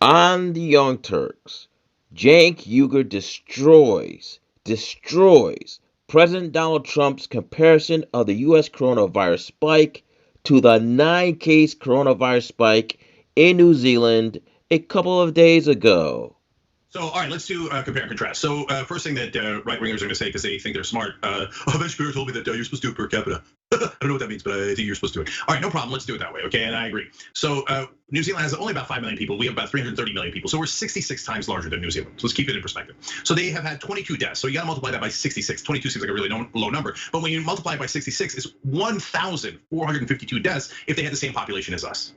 On the Young Turks, Cenk Uygur destroys President Donald Trump's comparison of the US coronavirus spike to the 9-case coronavirus spike in New Zealand a couple of days ago. So, all right, let's do compare and contrast. So, first thing that right wingers are going to say because they think they're smart. Ben Shapiro told me that you're supposed to do it per capita. I don't know what that means, but I think you're supposed to do it. All right, no problem. Let's do it that way, okay? And I agree. So, New Zealand has only about 5 million people. We have about 330 million people. So we're 66 times larger than New Zealand. So let's keep it in perspective. So they have had 22 deaths. So you got to multiply that by 66. 22 seems like a really low number. But when you multiply it by 66, it's 1,452 deaths if they had the same population as us.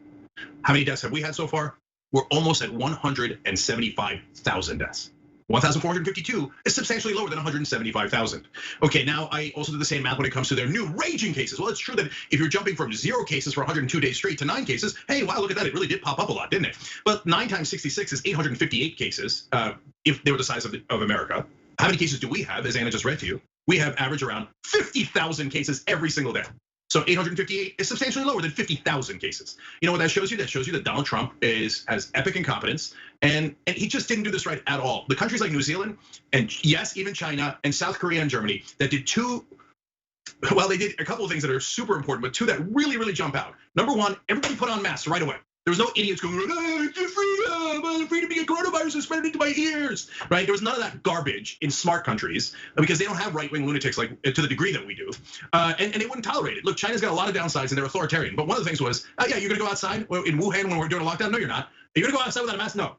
How many deaths have we had so far? We're almost at 175,000 deaths. 1,452 is substantially lower than 175,000. Okay, now I also did the same math when it comes to their new raging cases. Well, it's true that if you're jumping from 0 cases for 102 days straight to 9 cases, hey, wow, look at that, it really did pop up a lot, didn't it? But 9 times 66 is 858 cases, if they were the size of America. How many cases do we have, as Anna just read to you? We have average around 50,000 cases every single day. So 858 is substantially lower than 50,000 cases. You know what that shows you? That shows you that Donald Trump has epic incompetence, and he just didn't do this right at all. The countries like New Zealand, and yes, even China and South Korea and Germany that did they did a couple of things that are super important, but 2 that really, really jump out. Number 1, everybody put on masks right away. There was no idiots going, I'm afraid to be a coronavirus and spread it into my ears, right? There was none of that garbage in smart countries because they don't have right-wing lunatics like to the degree that we do, and they wouldn't tolerate it. Look, China's got a lot of downsides and they're authoritarian, but one of the things was, yeah, you're gonna go outside in Wuhan when we're doing a lockdown? No, you're not. Are you gonna go outside without a mask? No.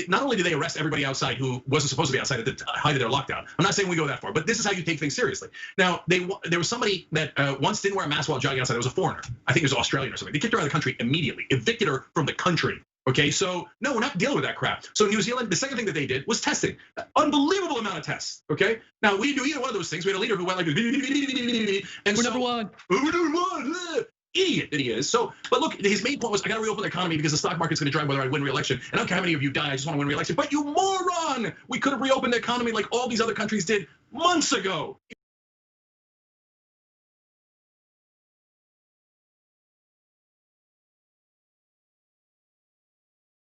Not only did they arrest everybody outside who wasn't supposed to be outside at the height of their lockdown. I'm not saying we go that far, but this is how you take things seriously. Now, there was somebody that once didn't wear a mask while jogging outside. It was a foreigner. I think it was Australian or something. They kicked her out of the country immediately, evicted her from the country. Okay, so no, we're not dealing with that crap. So New Zealand, the second thing that they did was testing. Unbelievable amount of tests. Okay, now we didn't do either one of those things. We had a leader who went like, and we're number one. We're number one. Idiot that he is. So, but look, his main point was, I got to reopen the economy because the stock market's going to drive whether I win re-election. And I don't care how many of you die, I just want to win re-election. But you moron! We could have reopened the economy like all these other countries did months ago.